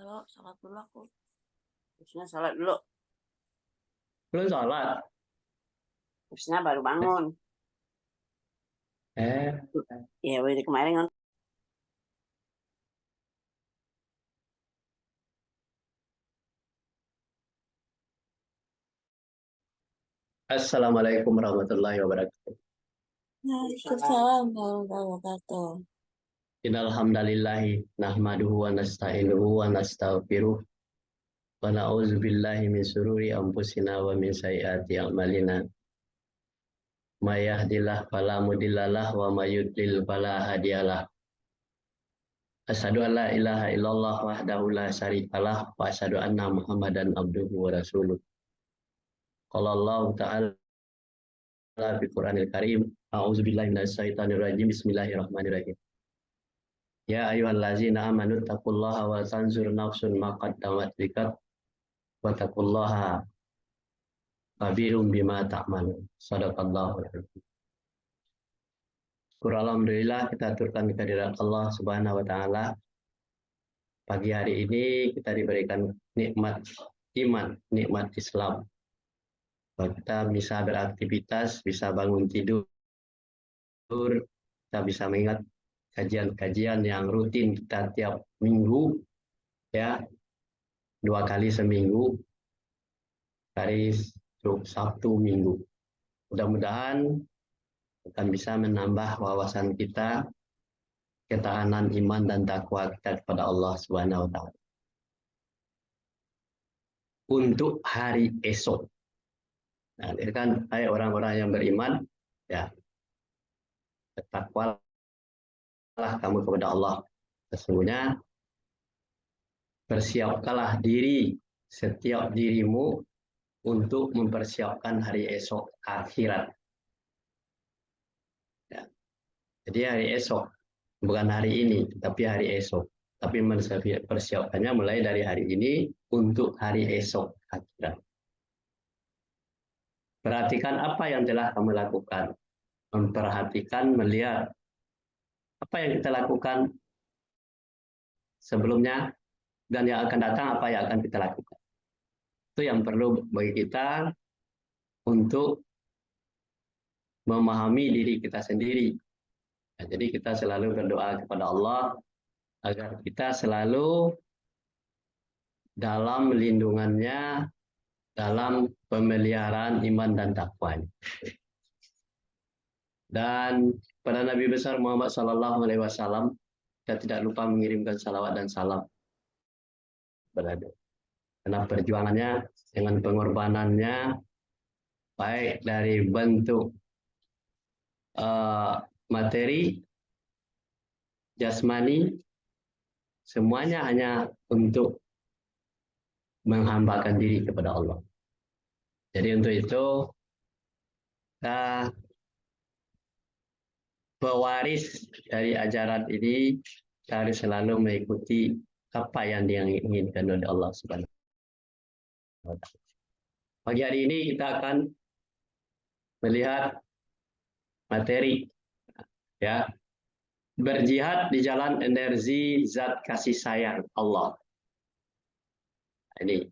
Halo, sholat dulu aku. Habisnya sholat dulu. Belum sholat. Habisnya baru bangun. Eh, Ya, udah kemarin kan. Assalamualaikum warahmatullahi wabarakatuh. Waalaikumsalam warahmatullahi wabarakatuh. Innal hamdalillahi nahmaduhu wa nasta'inuhu wa nastaghfiruh wa na'udzu billahi min sururi anfusina wa min sayyiati a'malina. May yahdihillahu fala mudhillalah wa may yudlil fala hadiyalah. Asyhadu an la ilaha illallah wahdahu la syarikalah wa asyhadu anna Muhammadan abduhu wa rasuluh. Qala Allah ta'ala fi Qur'anil Karim, a'udzu billahi minasy syaithanir rajim. Bismillahirrahmanirrahim. Ya ayyuhallazina amanu taqullaha wa tanzur nafsun ma qaddamat liqad wa taqullaha khabirum bima ta'malun. Shadaqallahul azim. Alhamdulillah, kita aturkan kehadirat Allah Subhanahu wa taala. Pagi hari ini kita diberikan nikmat iman, nikmat Islam. Bahwa kita bisa beraktivitas, bisa bangun tidur, kita bisa mengingat kajian-kajian yang rutin kita tiap minggu, ya, 2 kali seminggu, hari Sabtu Minggu. Mudah-mudahan akan bisa menambah wawasan kita, ketahanan iman dan takwa kita kepada Allah Subhanahu wa taala. Untuk hari esok. Nah, ini kan hai orang-orang yang beriman, ya, bertakwalah kamu kepada Allah. Sesungguhnya persiapkanlah diri setiap dirimu untuk mempersiapkan hari esok akhirat. Ya. Jadi hari esok, bukan hari ini, tapi hari esok. Tapi persiapannya mulai dari hari ini untuk hari esok akhirat. Perhatikan apa yang telah kamu lakukan. Memperhatikan, melihat apa yang kita lakukan sebelumnya dan yang akan datang apa yang akan kita lakukan. Itu yang perlu bagi kita untuk memahami diri kita sendiri. Nah, jadi kita selalu berdoa kepada Allah agar kita selalu dalam lindungannya, dalam pemeliharaan iman dan takwa. Dan pada Nabi besar Muhammad SAW, kita tidak lupa mengirimkan salawat dan salam kepada karena perjuangannya dengan pengorbanannya, baik dari bentuk materi, jasmani, semuanya hanya untuk menghambakan diri kepada Allah. Jadi untuk itu kita pewaris dari ajaran ini, kita harus selalu mengikuti apa yang diinginkan oleh Allah Subhanahu wa taala. Pagi hari ini kita akan melihat materi, ya, berjihad di jalan energi zat kasih sayang Allah. Ini.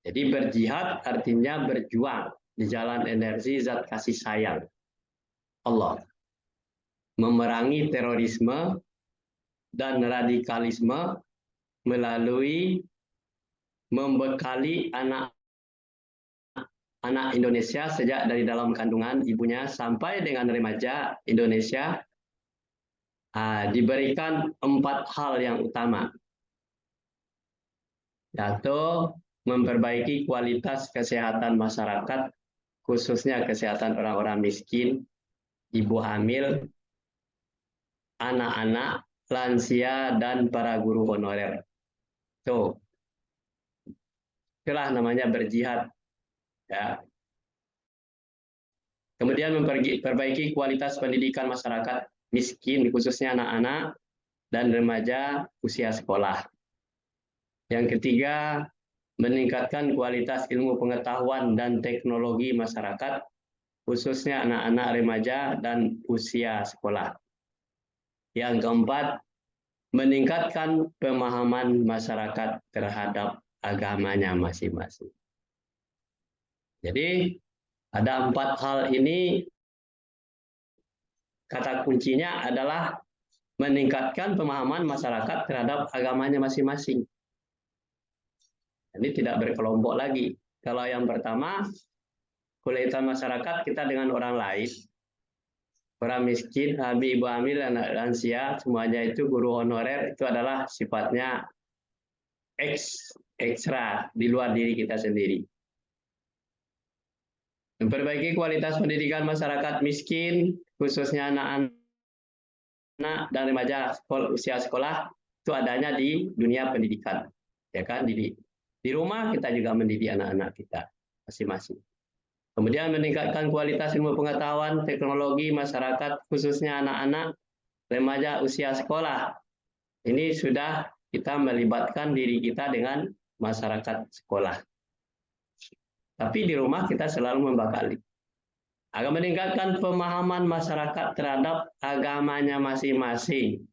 Jadi berjihad artinya berjuang di jalan energi zat kasih sayang Allah. Memerangi terorisme dan radikalisme melalui membekali anak Indonesia sejak dari dalam kandungan ibunya sampai dengan remaja Indonesia, diberikan 4 hal yang utama, yaitu memperbaiki kualitas kesehatan masyarakat, khususnya kesehatan orang-orang miskin, ibu hamil, anak-anak, lansia, dan para guru honorer. Itulah namanya berjihad. Ya. Kemudian memperbaiki kualitas pendidikan masyarakat miskin, khususnya anak-anak dan remaja usia sekolah. Yang ketiga, meningkatkan kualitas ilmu pengetahuan dan teknologi masyarakat, khususnya anak-anak remaja dan usia sekolah. Yang keempat, meningkatkan pemahaman masyarakat terhadap agamanya masing-masing. Jadi ada 4 hal ini, kata kuncinya adalah meningkatkan pemahaman masyarakat terhadap agamanya masing-masing. Ini tidak berkelompok lagi. Kalau yang pertama, kualitas masyarakat kita dengan orang lain, orang miskin, ibu hamil, anak lansia, semuanya itu guru honorer, itu adalah sifatnya ekstra di luar diri kita sendiri. Memperbaiki kualitas pendidikan masyarakat miskin, khususnya anak-anak dan remaja usia sekolah, itu adanya di dunia pendidikan. Ya kan, di rumah kita juga mendidik anak-anak kita masing-masing. Kemudian meningkatkan kualitas ilmu pengetahuan teknologi masyarakat, khususnya anak-anak remaja usia sekolah. Ini sudah kita melibatkan diri kita dengan masyarakat sekolah. Tapi di rumah kita selalu membekali. Agar meningkatkan pemahaman masyarakat terhadap agamanya masing-masing.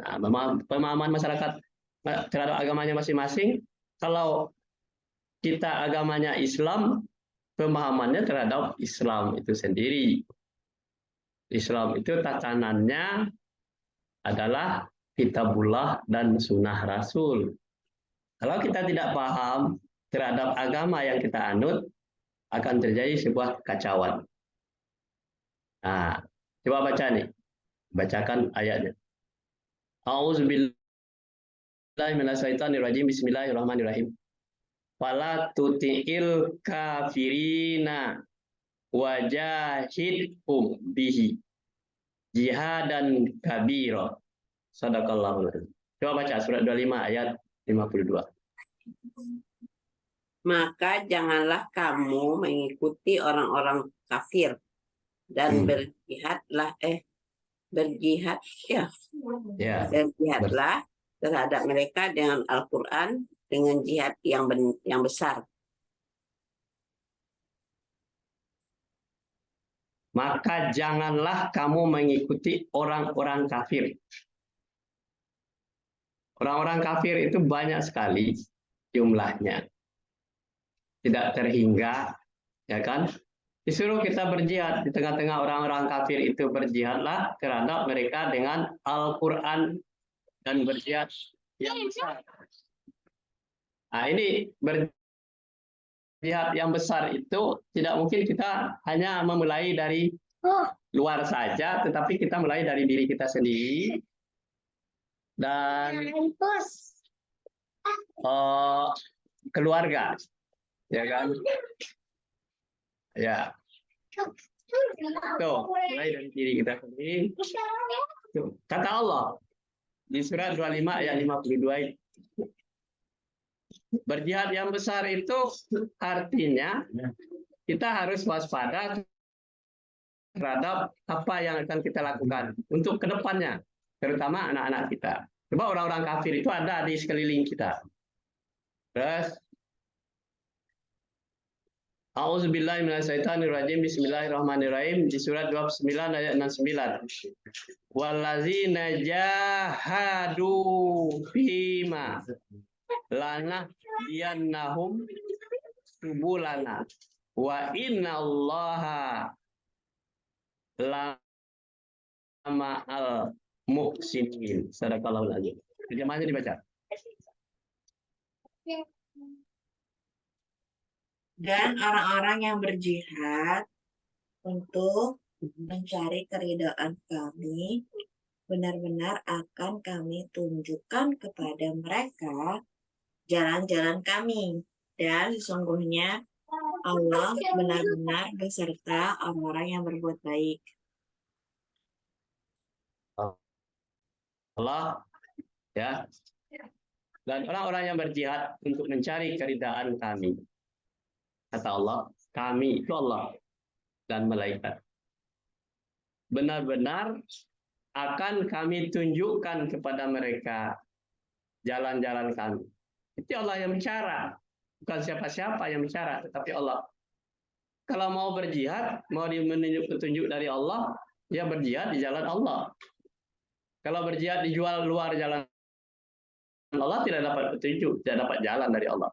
Nah, pemahaman masyarakat terhadap agamanya masing-masing, kalau kita agamanya Islam, pemahamannya terhadap Islam itu sendiri. Islam itu tatanannya adalah kitabullah dan sunnah Rasul. Kalau kita tidak paham terhadap agama yang kita anut, akan terjadi sebuah kekacauan. Nah, coba baca nih. Bacakan ayatnya. A'udzubillahi minasyaitonirrajim. Bismillahirrahmanirrahim. Fala tuti'il kafirina wajahidhum bihi jihadan kabira. Sadaqallahul adzim. Coba baca surat 25 ayat 52. Maka janganlah kamu mengikuti orang-orang kafir dan berjihadlah terhadap mereka dengan Al-Quran, dengan jihad yang besar. Maka janganlah kamu mengikuti orang-orang kafir. Orang-orang kafir itu banyak sekali jumlahnya. Tidak terhingga, ya kan? Disuruh kita berjihad di tengah-tengah orang-orang kafir itu, berjihadlah terhadap mereka dengan Al-Quran dan berjihad yang besar. Nah, ini berjihad yang besar itu tidak mungkin kita hanya memulai dari luar saja, tetapi kita mulai dari diri kita sendiri dan keluarga. Ya kan? Ya. Tuh, mulai dari diri kita sendiri. Tuh, kata Allah di surat 25 ayat 52 itu. Berjihad yang besar itu artinya kita harus waspada terhadap apa yang akan kita lakukan untuk kedepannya, terutama anak-anak kita. Coba orang-orang kafir itu ada di sekeliling kita. Terus A'udzubillahi minasyaitonirrajim. Bismillahirrahmanirrahim. Di surat 29 ayat 69. Wallazina jahadu fima lanahdiyannahum subulana wa innallaha lama'al muhsinin. Sadaqallahul adzim. Terjemahnya dibaca. Dan orang-orang yang berjihad untuk mencari keridhaan kami, benar-benar akan kami tunjukkan kepada mereka jalan-jalan kami. Dan sesungguhnya Allah benar-benar beserta orang-orang yang berbuat baik. Allah, ya. Dan orang-orang yang berjihad untuk mencari keridhaan kami. Kata Allah, kami itu Allah dan malaikat. Benar-benar akan kami tunjukkan kepada mereka jalan-jalan kami. Itu Allah yang bicara. Bukan siapa-siapa yang bicara, tetapi Allah. Kalau mau berjihad, mau menunjuk petunjuk dari Allah, ya berjihad di jalan Allah. Kalau berjihad dijual luar jalan Allah, tidak dapat petunjuk, tidak dapat jalan dari Allah.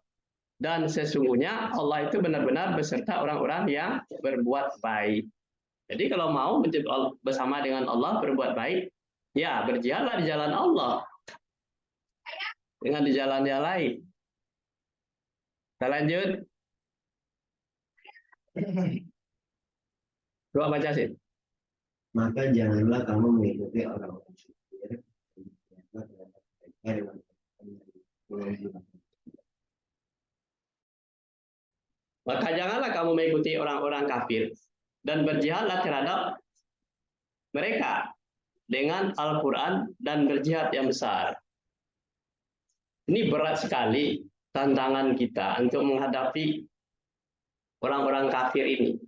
Dan sesungguhnya Allah itu benar-benar beserta orang-orang yang berbuat baik. Jadi kalau mau bersama dengan Allah berbuat baik, ya berjihadlah di jalan Allah. Dengan di jalan yang lain. Kita lanjut. Coba baca sih. Maka janganlah kamu mengikuti orang-orang kafir Maka janganlah kamu mengikuti orang-orang kafir dan berjihadlah terhadap mereka dengan Al-Quran dan berjihad yang besar. Ini berat sekali tantangan kita untuk menghadapi orang-orang kafir ini.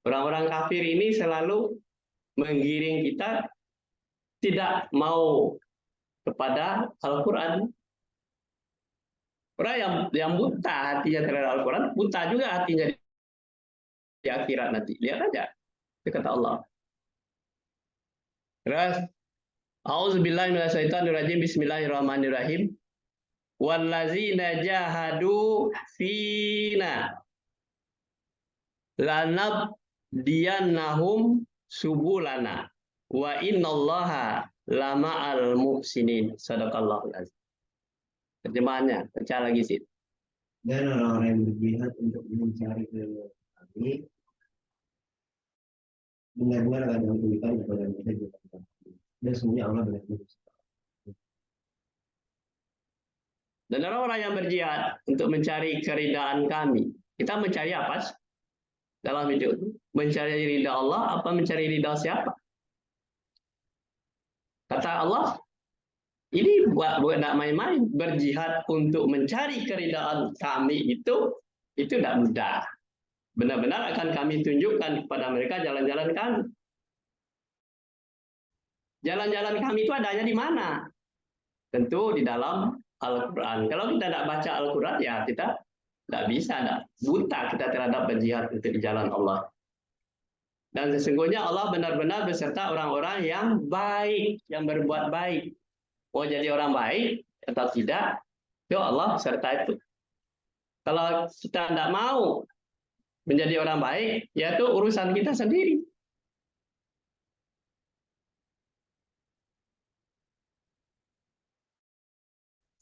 Orang-orang kafir ini selalu menggiring kita tidak mau kepada Al-Quran. Orang yang buta hatinya terhadap Al-Quran, buta juga hatinya di akhirat nanti. Lihat aja, itu kata Allah. Terus, A'udzubillahi minasyaitonirrajim, bismillahirrahmanirrahim. Wallazina jahadu fina lanabdiyannahum subulana wa innallaha lama'al muhsinin. Sadaqallahul azim. Terjemahannya, baca lagi sih. dan orang-orang yang berjihad untuk mencari keridhaan kami benar-benar akan memberikan kepada mereka juga. Dan semuanya Allah benar-benar. Dan orang-orang yang berjihad untuk mencari keridaan kami. Kita mencari apa dalam hidup? Mencari ridha Allah apa mencari ridha siapa? Kata Allah, ini buat tidak main-main. Berjihad untuk mencari keridaan kami itu tidak mudah. Benar-benar akan kami tunjukkan kepada mereka jalan-jalan kami. Jalan-jalan kami itu adanya di mana? Tentu di dalam Al-Quran. Kalau kita tidak baca Al-Quran, ya kita tidak bisa, buta kita terhadap berjihad untuk di jalan Allah. Dan sesungguhnya Allah benar-benar beserta orang-orang yang baik, yang berbuat baik. Mau jadi orang baik atau tidak, itu Allah serta itu. Kalau kita tidak mau menjadi orang baik, ya itu urusan kita sendiri.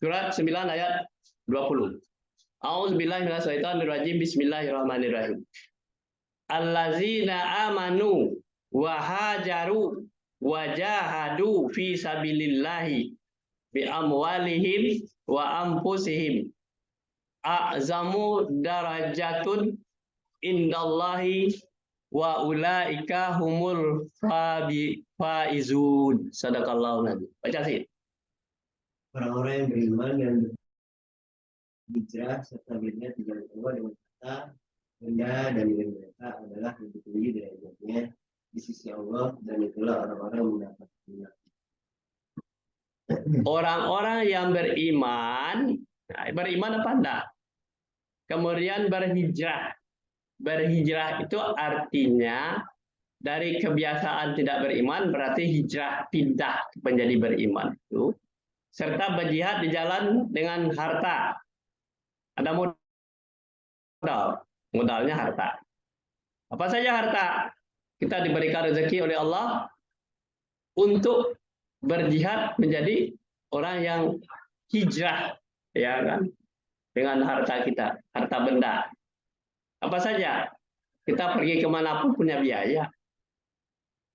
Surat 9 ayat 20. A'udzubillahi minasyaitonirrajim, bismillahirrahmanirrahim. Allazina amanu wa hajaru wa jahadu fi sabilillahi bi amwalihim wa anfusihim a'zamu darajatun indallahi wa ulaika humul faizun. Sadaqallahu nabi. Baca sih. Orang-orang yang beriman dan hijrah serta berniat di jalan Allah dengan kata benda dan diri mereka adalah lebih tinggi derajatnya di sisi Allah, dan itulah orang-orang yang mendapat kemenangan. Orang-orang yang beriman, beriman apa enggak? Kemudian berhijrah. Berhijrah itu artinya dari kebiasaan tidak beriman berarti hijrah, pindah menjadi beriman itu. Serta berjihad di jalan dengan harta. Ada modal, modalnya harta. Apa saja harta? Kita diberikan rezeki oleh Allah untuk berjihad menjadi orang yang hijrah, ya kan? Dengan harta kita, harta benda. Apa saja? Kita pergi kemanapun punya biaya.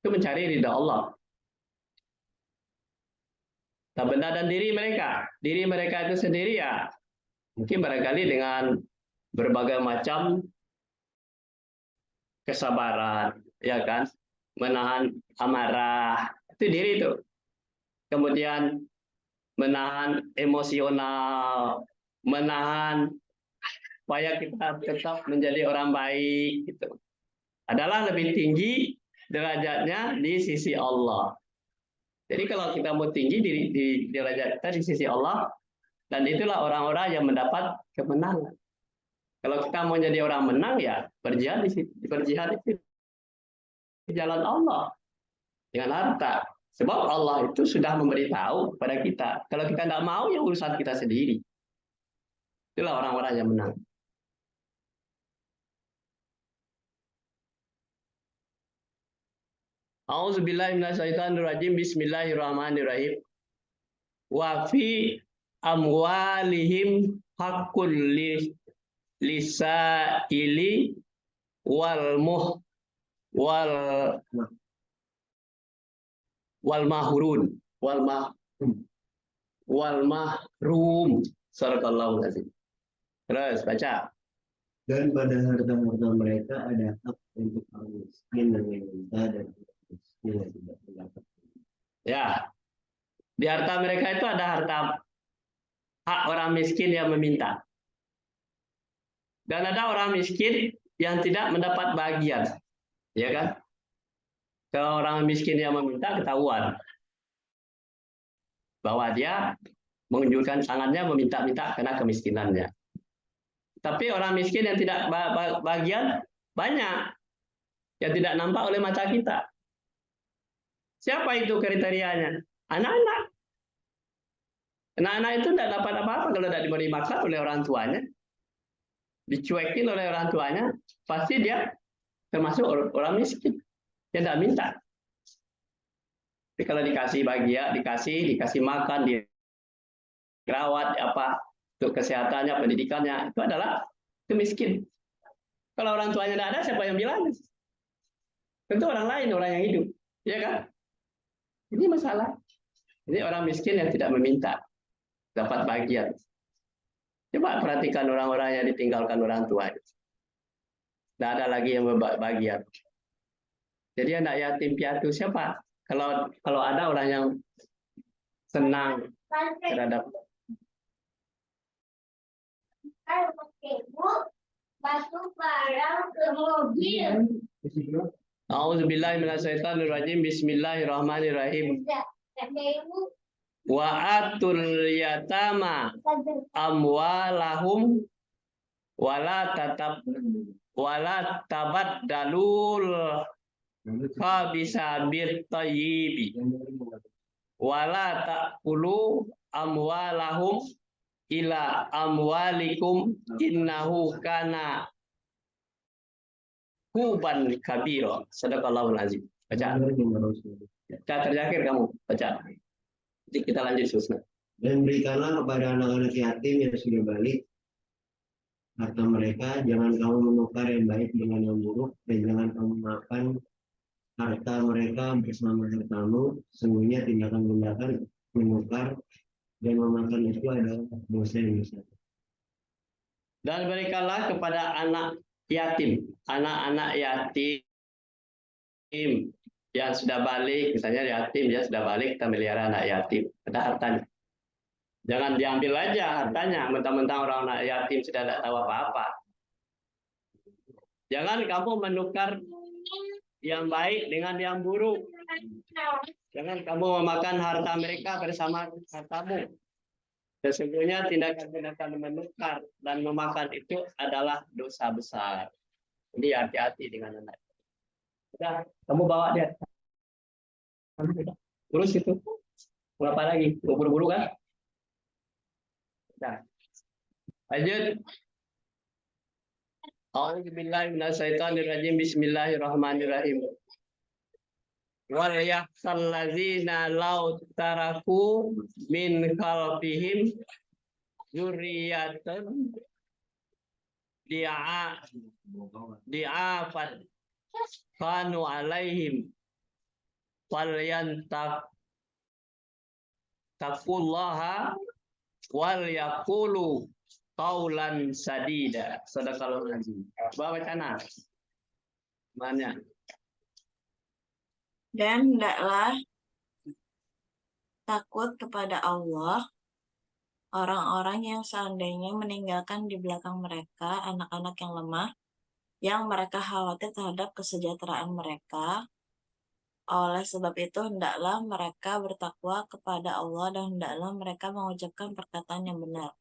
Itu mencari ridha Allah. Benda dan diri mereka itu sendiri ya mungkin barangkali dengan berbagai macam kesabaran, ya kan, menahan amarah, itu diri itu. Kemudian menahan emosional, menahan supaya kita tetap menjadi orang baik, gitu. Adalah lebih tinggi derajatnya di sisi Allah. Jadi kalau kita mau tinggi di derajat kita di sisi Allah, dan itulah orang-orang yang mendapat kemenangan. Kalau kita mau jadi orang menang, ya berjihad di jalan Allah dengan harta. Sebab Allah itu sudah memberitahu kepada kita. Kalau kita tidak mau, ya urusan kita sendiri. Itulah orang-orang yang menang. A'udzubillahiminasyaitonirrajim. Bismillahirrahmanirrahim. Wa fi amwalihim haqqul lisaili wal muh wal mahrun wal mahrum. Sadaqallahul azim. Terus baca. Dan pada harta-harta mereka ada hak untuk orang miskin dan yang minta dan orang miskin yang tidak mendapat. Ya, di harta mereka itu ada harta hak orang miskin yang meminta. Dan ada orang miskin yang tidak mendapat bagian. Ya kan? Kalau orang miskin yang meminta ketahuan bahwa dia menunjukkan tangannya meminta-minta karena kemiskinannya. Tapi orang miskin yang tidak bagian banyak yang tidak nampak oleh mata kita. Siapa itu kriterianya? Anak-anak. Anak-anak itu tidak dapat apa-apa kalau tidak diberi makan oleh orang tuanya. Dicuekin oleh orang tuanya, pasti dia termasuk orang miskin yang tidak minta. Tapi kalau dikasih bagian, dikasih makan, dirawat apa untuk kesehatannya, pendidikannya, itu adalah kemiskin. Kalau orang tuanya tidak ada, siapa yang bilang? Tentu orang lain, orang yang hidup, ya kan? Ini masalah. Ini orang miskin yang tidak meminta, dapat bagian. Coba perhatikan orang-orang yang ditinggalkan orang tua. Tidak ada lagi yang bagian. Jadi anak yatim piatu siapa? Kalau ada orang yang senang terhadap masuk barang ke mobil. A'udzubillahiminasyaitonirrajim. Bismillahirrahmanirrahim. Wa atul yatama amwalahum wala tabaddalul khabisa bil thayyibi wala taqulu amwalahum ila amwalikum innahu kana huban kabira. Sadaqallahul azim. Baca. Terakhir kamu baca. Jadi kita lanjut Susna. Dan berikanlah kepada anak-anak yatim yang sudah balik harta mereka, jangan kamu menukar yang baik dengan yang buruk, dan jangan kamu makan harta mereka bersama hartamu. Sungguhnya tindakan-tindakan menukar dan memakan itu adalah dosa yang besar. Dan berikanlah kepada anak yatim, anak-anak yatim yang sudah balik, misalnya yatim ya sudah balik, kita melihara anak yatim, ada hartanya. Jangan diambil aja hartanya, mentang-mentang orang anak yatim sudah tidak tahu apa-apa. Jangan kamu menukar yang baik dengan yang buruk. Jangan kamu memakan harta mereka bersama hartamu. Sesungguhnya tindakan-tindakan menukar dan memakan itu adalah dosa besar. Jadi hati-hati dengan anak. Udah, kamu bawa dia. Terus itu. Apa lagi? Buru-buru kan? Udah. Lanjut. A'udzubillahiminasyaitonirrajim. Bismillahirrahmanirrahim. Wal yakhsal ladzina law taraku min khalfihim dzurriyyatan di'afat kanu alaihim falyantaqullaha wal yaqulu qaulan sadida. Sadaqallahul azim. Bawa bacana. Mana? Dan hendaklah takut kepada Allah orang-orang yang seandainya meninggalkan di belakang mereka anak-anak yang lemah, yang mereka khawatir terhadap kesejahteraan mereka. Oleh sebab itu, hendaklah mereka bertakwa kepada Allah dan hendaklah mereka mengucapkan perkataan yang benar.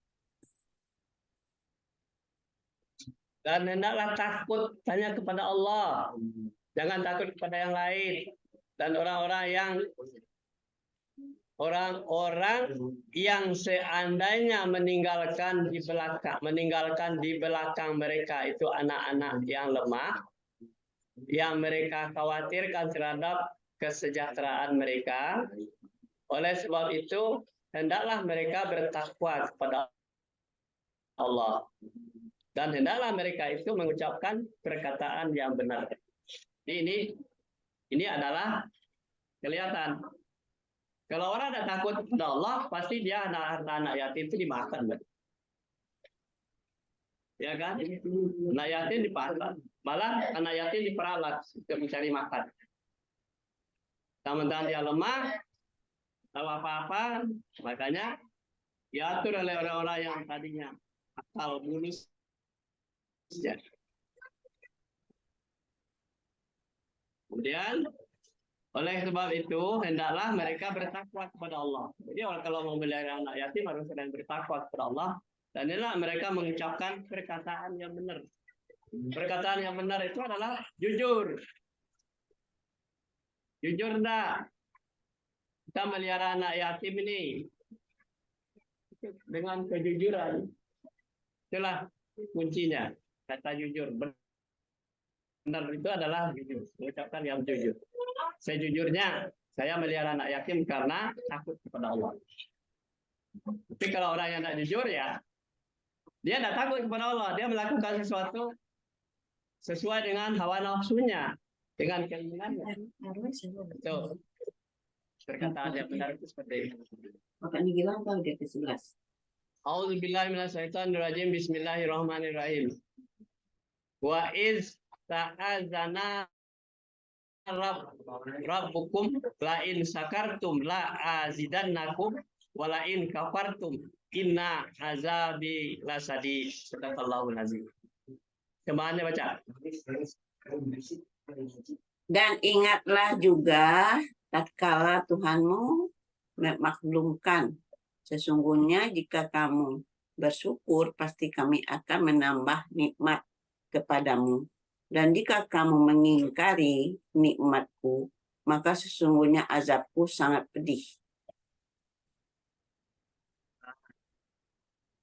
Dan hendaklah takut hanya kepada Allah. Jangan takut kepada yang lain. Dan orang-orang yang orang-orang yang seandainya meninggalkan di belakang mereka itu anak-anak yang lemah, yang mereka khawatirkan terhadap kesejahteraan mereka. Oleh sebab itu, hendaklah mereka bertakwa kepada Allah. Dan hendaklah mereka itu mengucapkan perkataan yang benar. Ini adalah kelihatan. Kalau orang tidak takut kepada Allah, pasti dia anak yatim itu dimakan. Ya kan? Anak yatim dipasar. Malah anak yatim diperalat untuk mencari makan. Sementara dia lemah, tahu apa-apa, makanya diatur oleh orang-orang yang tadinya akal bulus. Ya. Kemudian oleh sebab itu hendaklah mereka bertakwa kepada Allah. Jadi orang kalau mau memelihara anak yatim harus sedang bertakwa kepada Allah, dan inilah mereka mengucapkan perkataan yang benar. Perkataan yang benar itu adalah jujur. Jujur enggak? Kita melihara anak yatim ini dengan kejujuran. Itulah kuncinya. Kata jujur. Benar itu adalah jujur. Mengucapkan yang jujur. Sejujurnya, saya melihara anak yatim karena takut kepada Allah. Tapi kalau orang yang tidak jujur ya, dia tidak takut kepada Allah. Dia melakukan sesuatu sesuai dengan hawa nafsunya, dengan keinginannya. Itu perkataan yang benar itu seperti itu. Makanya bilang tahu dia ke-11. A'udzubillahi minasyaitonirrajim. Bismillahirrahmanirrahim. Wa iz ta'azana rabbukum la in sakartum la azidannakum wa la in kafartum inna azabi lasadid. Sadaqallahul azim. Kemana baca? Dan ingatlah juga tatkala Tuhanmu memaklumkan, sesungguhnya jika kamu bersyukur pasti kami akan menambah nikmat kepadamu. Dan jika kamu mengingkari nikmatku, maka sesungguhnya azabku sangat pedih.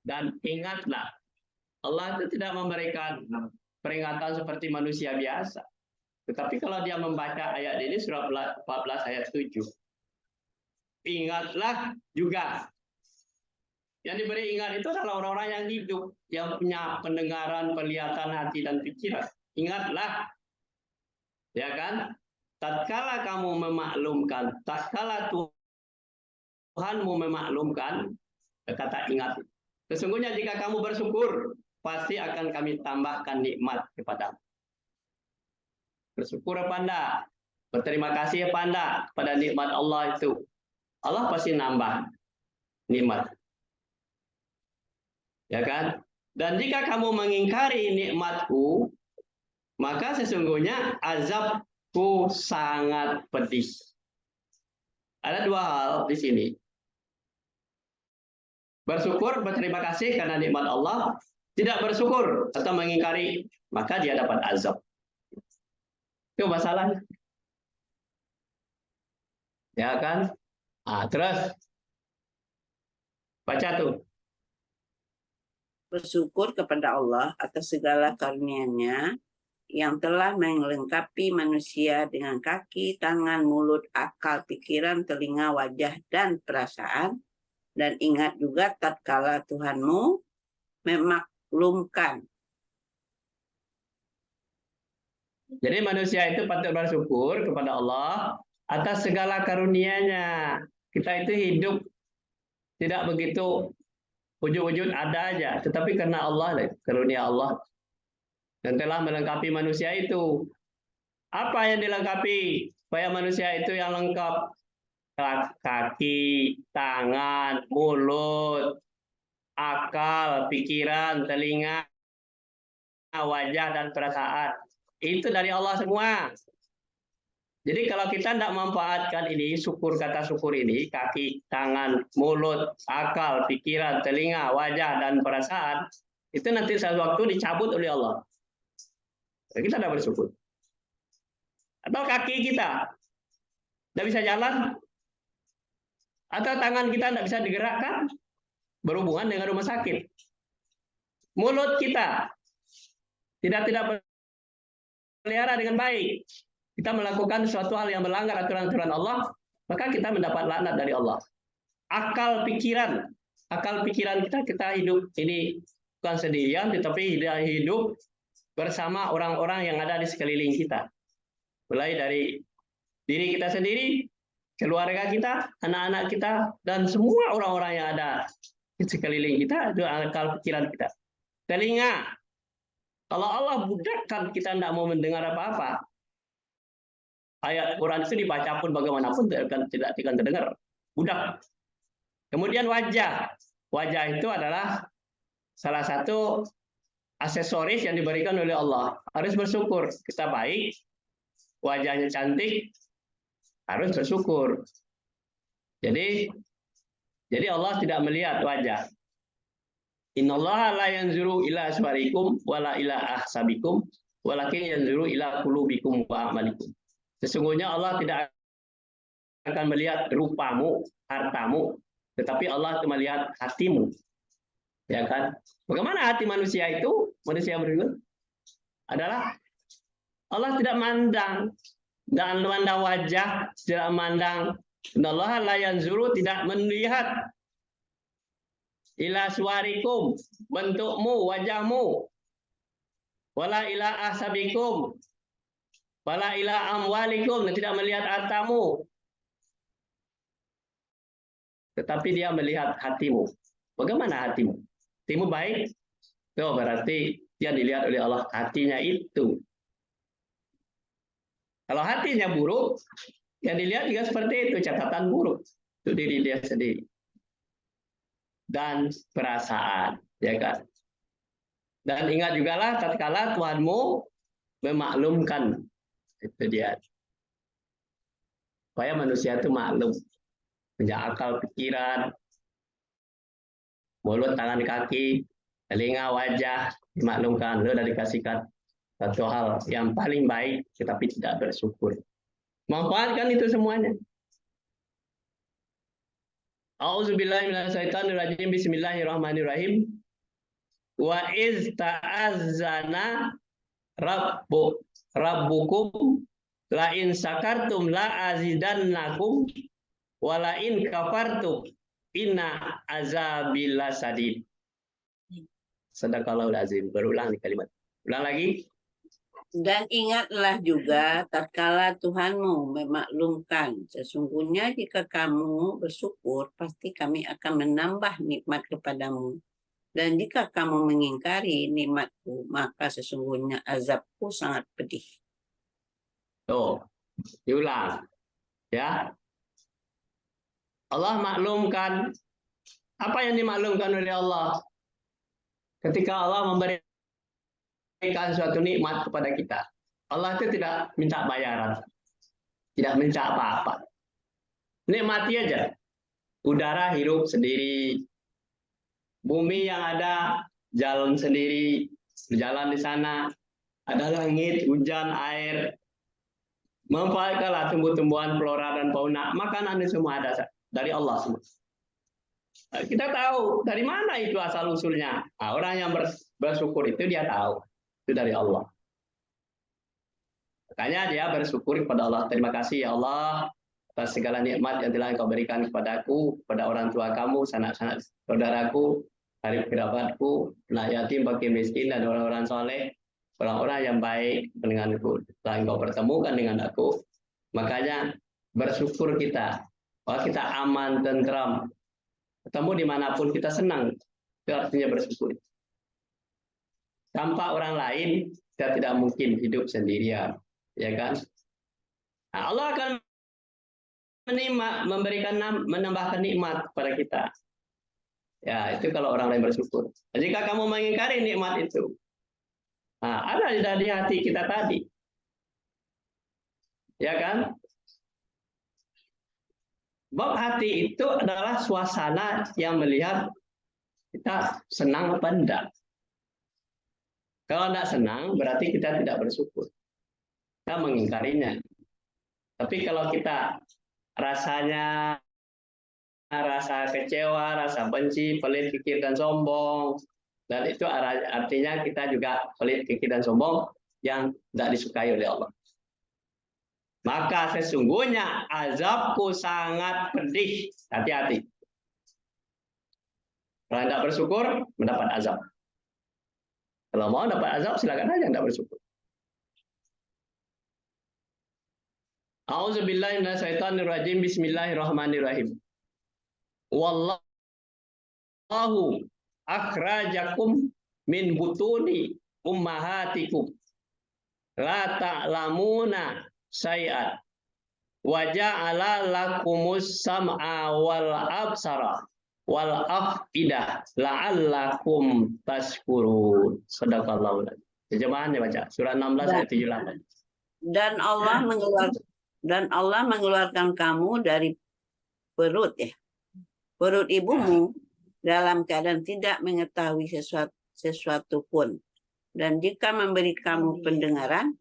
Dan ingatlah, Allah itu tidak memberikan peringatan seperti manusia biasa. Tetapi kalau dia membaca ayat ini, surah 14 ayat 7. Ingatlah juga. Yang diberi ingat itu adalah orang-orang yang hidup, yang punya pendengaran, penglihatan, hati, dan pikiran. Ingatlah. Ya kan? Tatkala kamu memaklumkan, tatkala Tuhanmu memaklumkan, kata ingat. Sesungguhnya jika kamu bersyukur, pasti akan kami tambahkan nikmat kepadamu. Bersyukur apa enggak? Berterima kasih apa enggak pada nikmat Allah itu? Allah pasti nambah nikmat. Ya kan? Dan jika kamu mengingkari nikmatku, maka sesungguhnya azabku sangat pedih. Ada dua hal di sini. Bersyukur, berterima kasih karena nikmat Allah. Tidak bersyukur atau mengingkari, maka dia dapat azab. Itu masalahnya. Ya kan? Terus baca tuh. Bersyukur kepada Allah atas segala karunia-Nya yang telah melengkapi manusia dengan kaki, tangan, mulut, akal, pikiran, telinga, wajah, dan perasaan. Dan ingat juga tatkala Tuhanmu memaklumkan. Jadi manusia itu patut bersyukur kepada Allah atas segala karunia-Nya. Kita itu hidup tidak begitu wujud-wujud ada aja, tetapi karena Allah, karunia Allah, dan telah melengkapi manusia itu. Apa yang dilengkapi supaya manusia itu yang lengkap? Kaki, tangan, mulut, akal, pikiran, telinga, wajah, dan perasaan. Itu dari Allah semua. Jadi kalau kita tidak memanfaatkan ini, syukur, kata syukur ini, kaki, tangan, mulut, akal, pikiran, telinga, wajah, dan perasaan, itu nanti suatu waktu dicabut oleh Allah. Kita tidak bersyukur. Atau kaki kita tidak bisa jalan, Atau tangan kita tidak bisa digerakkan, berhubungan dengan rumah sakit. Mulut kita tidak pelihara dengan baik. Kita melakukan suatu hal yang melanggar aturan-aturan Allah, maka kita mendapat laknat dari Allah. Akal pikiran kita hidup ini bukan sendirian, tetapi hidup bersama orang-orang yang ada di sekeliling kita. Mulai dari diri kita sendiri, keluarga kita, anak-anak kita, dan semua orang-orang yang ada di sekeliling kita, itu akal pikiran kita. Telinga, kalau Allah budakkan kita tidak mau mendengar apa-apa, ayat Quran itu dibaca pun bagaimanapun tidak akan terdengar, budak. Kemudian wajah itu adalah salah satu aksesoris yang diberikan oleh Allah. Harus bersyukur, kita baik, wajahnya cantik, harus bersyukur. Jadi Allah tidak melihat wajah. Innallaha la yanzuru ila aswarikum wala ila ahsabikum walakin yanzuru ila qulubikum wa amalikum. Sesungguhnya Allah tidak akan melihat rupamu, hartamu, tetapi Allah akan melihat hatimu. Ya kan? Bagaimana hati manusia itu? Manusia berikut adalah Allah tidak mandang dan memandang wajah, tidak memandang. Innallaha la yanzuru, tidak melihat ila suwarikum, bentukmu, wajahmu, wala ila ahsabikum, wala ila amwalikum, dan tidak melihat hartamu, tetapi dia melihat hatimu. Bagaimana hatimu? Hatimu baik? Itu berarti dia dilihat oleh Allah, hatinya itu. Kalau hatinya buruk, yang dilihat juga seperti itu, catatan buruk untuk diri dia sendiri. Dan perasaan, ya kan? Dan ingat juga lah, tatkala Tuhanmu memaklumkan, itu dia. Supaya manusia itu maklum, punya akal pikiran, mulut, tangan, kaki, telinga, wajah, dimaklumkan, sudah dikasihkan satu hal yang paling baik, tetapi tidak bersyukur. Manfaatkan itu semuanya. A'udzubillahi minasyaitonirrajim. Bismillahirrahmanirrahim. Wa iz ta'azzana rabbukum la in sakartum la azidannakum wa la in kafartum inna azabil lasadid. Sadaqallahul azim. Berulang di kalimat. Ulang lagi. Dan ingatlah juga tatkala Tuhanmu memaklumkan, sesungguhnya jika kamu bersyukur, pasti kami akan menambah nikmat kepadamu. Dan jika kamu mengingkari nikmatku, maka sesungguhnya azabku sangat pedih. Tuh, diulang. Ya. Allah maklumkan. Apa yang dimaklumkan oleh Allah? Ketika Allah memberikan suatu nikmat kepada kita, Allah itu tidak minta bayaran, tidak minta apa-apa, nikmati aja. Udara hirup sendiri, bumi yang ada jalan sendiri, berjalan di sana, ada langit, hujan, air, manfaatkanlah tumbuh-tumbuhan, flora dan fauna, makanan itu semua ada dari Allah semua. Kita tahu dari mana itu asal usulnya. Nah, orang yang bersyukur itu dia tahu. Itu dari Allah. Makanya dia bersyukur kepada Allah. Terima kasih ya Allah atas segala nikmat yang telah Engkau berikan kepadaku, kepada orang tua kamu, sanak-sanak saudaraku, karib kerabatku, anak yatim, fakir miskin, dan orang-orang soleh, orang-orang yang baik denganku. Telah Engkau pertemukan dengan aku. Makanya bersyukur kita bahwa kita aman, tentram, ketemu dimanapun kita senang. Itu artinya bersyukur. Tanpa orang lain, kita tidak mungkin hidup sendirian, ya kan? Nah, Allah akan menambahkan nikmat pada kita. Ya, itu kalau orang lain bersyukur. Nah, jika kamu mengingkari nikmat itu, nah, ada di hati kita tadi, ya kan? Bab hati itu adalah suasana yang melihat kita senang apa enggak. Kalau tidak senang, berarti kita tidak bersyukur. Kita mengingkarinya. Tapi kalau kita rasanya rasa kecewa, rasa benci, pelit, kikir, dan sombong. Dan itu artinya kita juga pelit, kikir, dan sombong yang tidak disukai oleh Allah. Maka sesungguhnya azabku sangat pedih. Hati-hati. Kalau tidak bersyukur, mendapat azab. Kalau mau dapat azab, silakan aja tidak bersyukur. A'udzubillahi minasyaitonirrajim. Bismillahirrahmanirrahim. Wallahu akhrajakum min butuni ummahatikum la ta'lamuna syai'an wa ja'ala lakumus sam'a wal absara wal afidah la'allakum tashkurun. Shadaqallahu adzim. Terjemahannya baca surah 16 ayat 78. Dan Allah mengeluarkan kamu dari perut perut ibumu dalam keadaan tidak mengetahui sesuatu pun. Dan jika memberi kamu pendengaran,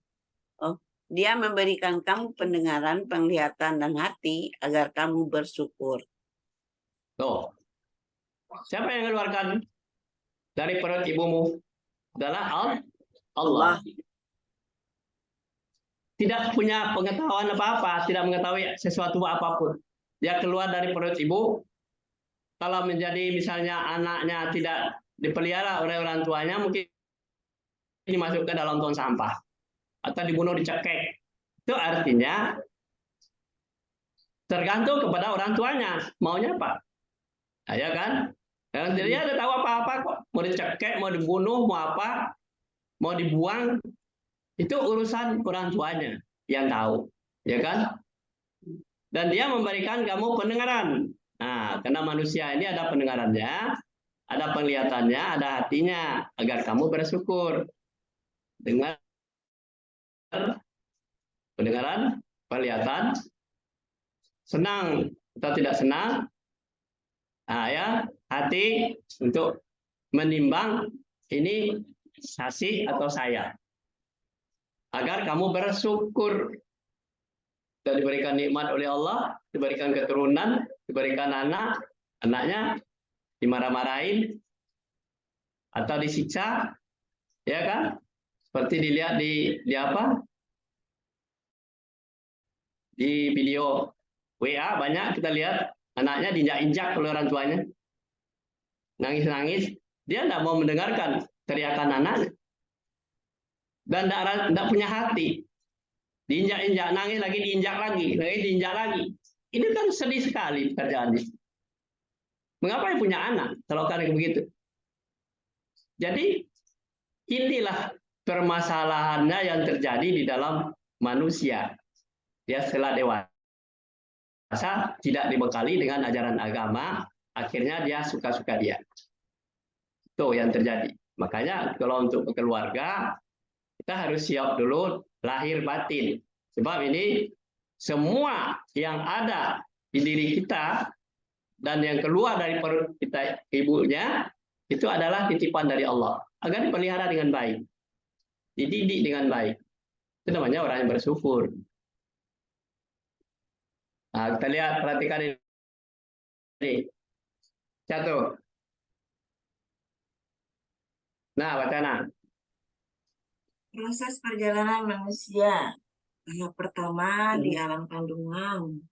Dia memberikan kamu pendengaran, penglihatan, dan hati agar kamu bersyukur. Tuh. Siapa yang mengeluarkan dari perut ibumu? Adalah Allah. Tidak punya pengetahuan apa-apa, tidak mengetahui sesuatu apapun. Dia keluar dari perut ibu, kalau menjadi misalnya anaknya tidak dipelihara oleh orang tuanya, mungkin dimasukkan dalam tong sampah atau dibunuh, dicekek. Itu artinya tergantung kepada orang tuanya, maunya apa? Nah, ya kan? Dan dia tidak tahu apa-apa kok. Mau dicekek, mau dibunuh, mau apa, mau dibuang, itu urusan orang tuanya yang tahu, ya kan? Dan dia memberikan kamu pendengaran. Nah, karena manusia ini ada pendengarannya, ada penglihatannya, ada hatinya, agar kamu bersyukur. Dengar, pendengaran, penglihatan, senang atau tidak senang, nah ya, hati untuk menimbang ini sasi atau saya. Agar kamu bersyukur. Dan diberikan nikmat oleh Allah, diberikan keturunan, diberikan anak, anaknya dimarah-marahin atau disiksa, ya kan? Seperti dilihat di apa? Di video WA banyak kita lihat anaknya diinjak-injak oleh orang tuanya, nangis-nangis, dia tidak mau mendengarkan teriakan anaknya dan tidak punya hati. Diinjak-injak, nangis lagi, diinjak lagi, diinjak lagi. Ini kan sedih sekali pekerjaan ini. Mengapa punya anak kalau kayak begitu? Jadi inilah permasalahannya yang terjadi di dalam manusia. Dia setelah dewasa tidak dibekali dengan ajaran agama, akhirnya dia suka-suka dia. Itu yang terjadi. Makanya kalau untuk keluarga, kita harus siap dulu lahir batin. Sebab ini semua yang ada di diri kita dan yang keluar dari perut kita ibunya itu adalah titipan dari Allah agar dipelihara dengan baik, dididik dengan baik. Itu namanya orang yang bersyukur. Nah, kita lihat, perhatikan ini. Satu. Nah, bacana. Proses perjalanan manusia. Tahap pertama di alam kandungan.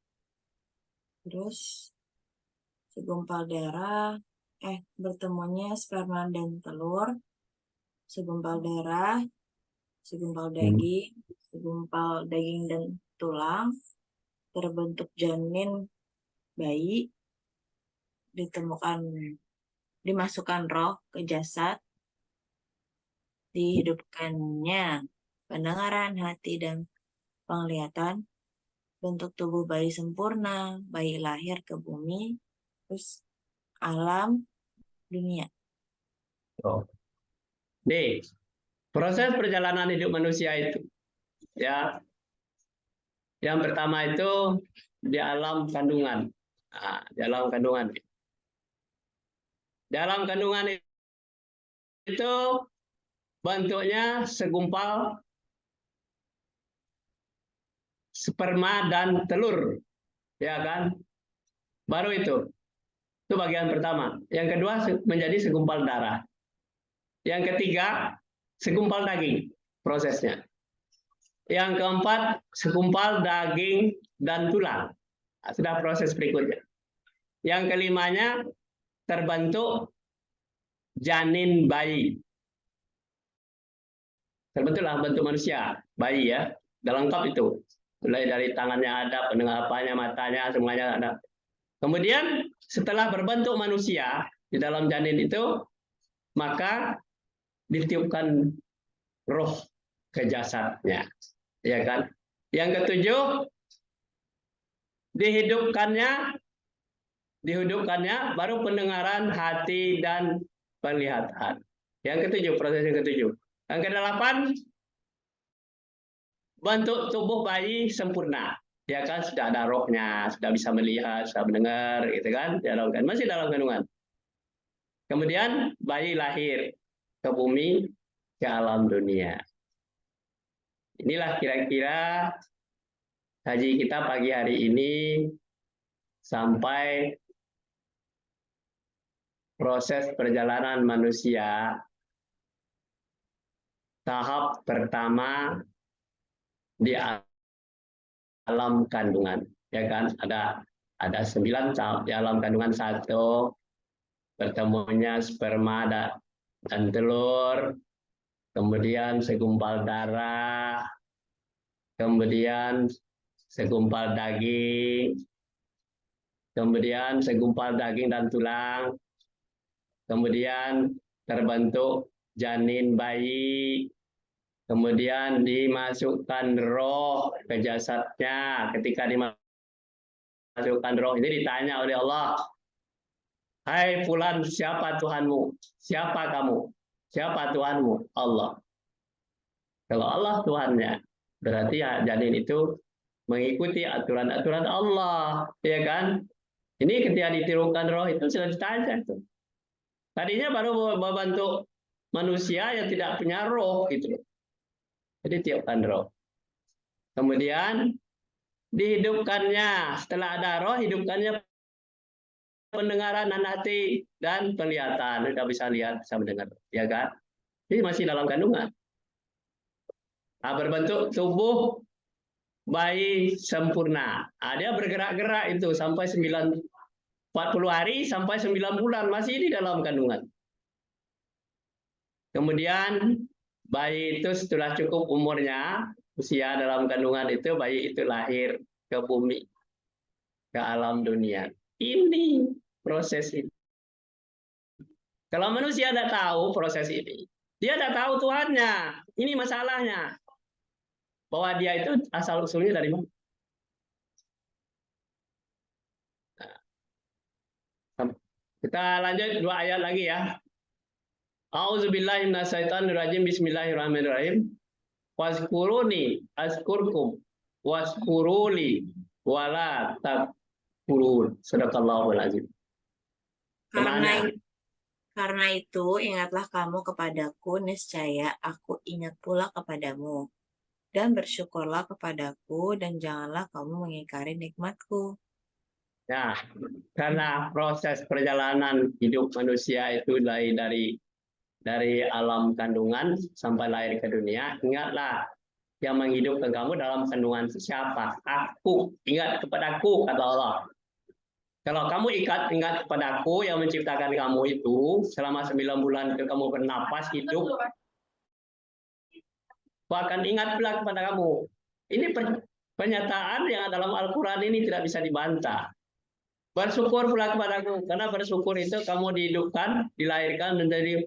Terus segumpal darah, bertemunya sperma dan telur, segumpal darah, segumpal daging, segumpal daging dan tulang, terbentuk janin bayi, dimasukkan roh ke jasad, dihidupkannya pendengaran, hati, dan penglihatan, bentuk tubuh bayi sempurna, bayi lahir ke bumi, terus alam dunia. Nih, proses perjalanan hidup manusia itu, ya, yang pertama itu di alam kandungan. Nah, di alam kandungan. Di alam kandungan itu bentuknya segumpal sperma dan telur, ya kan? Baru itu Itu bagian pertama. Yang kedua menjadi segumpal darah. Yang ketiga segumpal daging prosesnya. Yang keempat segumpal daging dan tulang. Nah, sudah proses berikutnya. Yang kelimanya terbentuk janin bayi. Terbentuklah bentuk manusia, bayi ya. Sudah lengkap itu. Mulai dari tangannya ada, pendengarannya, matanya, semuanya ada. Kemudian setelah berbentuk manusia di dalam janin itu, maka ditiupkan roh ke jasadnya, ya kan? Yang ketujuh, dihidupkannya baru pendengaran, hati dan penglihatan. Yang ketujuh, proses yang ketujuh. Yang kedelapan, bentuk tubuh bayi sempurna. Ya kan, sudah ada rohnya, sudah bisa melihat, sudah mendengar, gitu kan? Masih dalam kandungan. Kemudian bayi lahir ke bumi, ke alam dunia. Inilah kira-kira haji kita pagi hari ini sampai proses perjalanan manusia tahap pertama di alam kandungan, ya kan? Ada 9 tahap di alam kandungan. 1, bertemunya sperma dan telur, kemudian segumpal darah, kemudian segumpal daging, kemudian segumpal daging dan tulang, kemudian terbentuk janin bayi, kemudian dimasukkan roh ke jasadnya. Ketika dimasukkan roh ini ditanya oleh Allah, hai fulan, siapa Tuhanmu? Siapa kamu? Siapa Tuhanmu? Allah. Kalau Allah Tuhannya, berarti ya janin itu mengikuti aturan-aturan Allah, ya kan? Ini ketika ditiupkan roh itu sudah ditanya itu. Tadinya baru membentuk manusia yang tidak punya roh gitu loh. Jadi tiupkan roh. Kemudian dihidupkannya, setelah ada roh, hidupkannya pendengaran dan hati dan penglihatan. Kita bisa lihat, bisa mendengar, ya kan? Ini masih dalam kandungan. Nah, berbentuk tubuh bayi sempurna. Nah, dia bergerak-gerak itu sampai 40 hari sampai 9 bulan masih di dalam kandungan. Kemudian bayi itu setelah cukup umurnya, usia dalam kandungan itu, bayi itu lahir ke bumi, ke alam dunia. Ini proses ini. Kalau manusia tidak tahu proses ini, dia tidak tahu Tuhannya. Ini masalahnya. Bahwa dia itu asal usulnya dari mana? Kita lanjut 2 ayat lagi ya. A'udzubillahi minasyaitonirrajim. Bismillahirrahmanirrahim. Wazkuruni azkurkum wazkuruli wala takfurun. Sadaqallahul azim. Karena itu ingatlah kamu kepadaku, niscaya aku ingat pula kepadamu. Dan bersyukurlah kepadaku, dan janganlah kamu mengingkari nikmatku. Nah, karena proses perjalanan hidup manusia itu dari alam kandungan sampai lahir ke dunia, ingatlah yang menghidupkan kamu dalam kandungan itu siapa? Aku, ingat kepadaku, kata Allah. Kalau kamu ingat kepadaku yang menciptakan kamu itu, selama 9 bulan itu kamu bernapas, hidup, aku akan ingat pula kepada kamu. Ini pernyataan yang dalam Al-Quran ini tidak bisa dibantah. Bersyukur pula kepadaku, karena bersyukur itu kamu dihidupkan, dilahirkan menjadi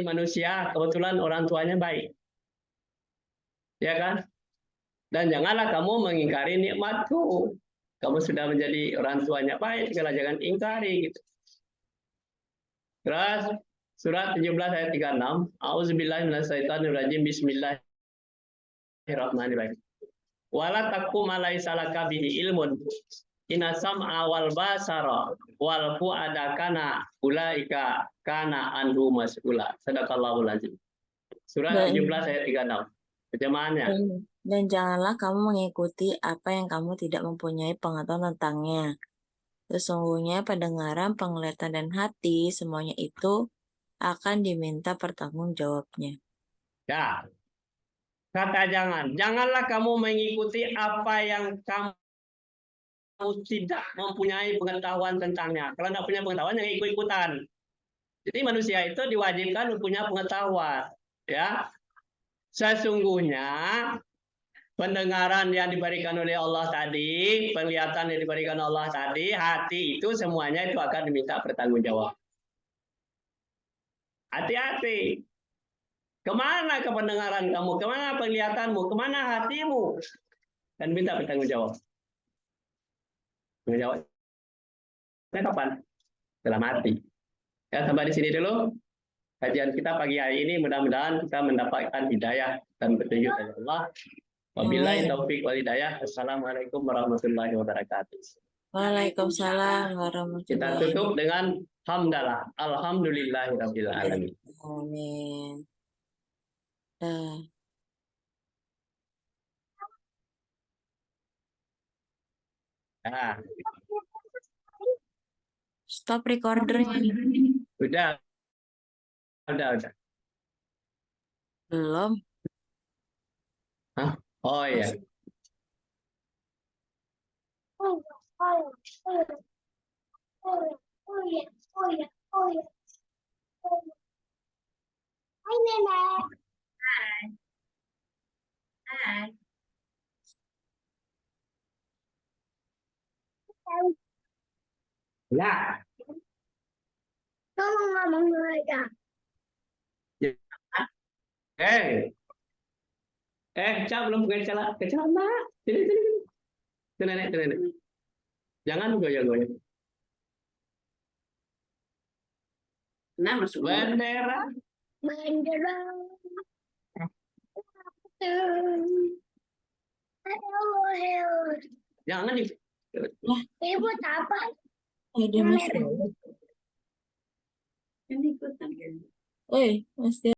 manusia, kebetulan orang tuanya baik. Ya kan? Dan janganlah kamu mengingkari nikmatku. Kamu sudah menjadi orang tuanya baik, jangan ingkari gitu. Terus surat 17 ayat 36, A'udzubillahi minasyaitonirrajim. Bismillahirrahmanirrahim. Wala taqum alaisa laka bihi ilmun. Inna sam'a wal basara wal fu'ada kana ulaika kana anhu mas'ula. Sadaqallahul azim. Surat 17 ayat 36. Terjemahannya. Dan janganlah kamu mengikuti apa yang kamu tidak mempunyai pengetahuan tentangnya. Sesungguhnya pendengaran, penglihatan, dan hati, semuanya itu akan diminta pertanggungjawabnya. Ya, kata janganlah kamu mengikuti apa yang kamu tidak mempunyai pengetahuan tentangnya. Kalau tidak punya pengetahuan, jangan ikut-ikutan. Jadi manusia itu diwajibkan punya pengetahuan. Ya, sesungguhnya pendengaran yang diberikan oleh Allah tadi, penglihatan yang diberikan Allah tadi, hati itu semuanya itu akan diminta pertanggungjawab. Hati-hati. Kemana kependengaran kamu? Kemana penglihatanmu? Kemana hatimu? Dan minta bertanggungjawab. Menjawabnya kapan? Dalam hati. Ya, sampai di sini dulu kajian kita pagi hari ini. Mudah-mudahan kita mendapatkan hidayah dan petunjuk dari Allah. Wabillahi taufiq wal hidayah. Assalamualaikum warahmatullahi wabarakatuh. Waalaikumsalam Kita warahmatullahi tutup dengan hamdalah. Alhamdulillahirabbil alamin. Amin. Dah. Nah, Stop recordernya. udah. Belum. Hah? Oh iya. Oh ya. Hai Nenek. Hai. Ya. Tolong ngomong aja. Cak belum pakai celana. Sini. Nenek. Jangan goyang-goyang. Nah, masuk Bendera. Bendera. Jangan di. Ini buat apa? Ada Mas. Ini ikutan kan. Mas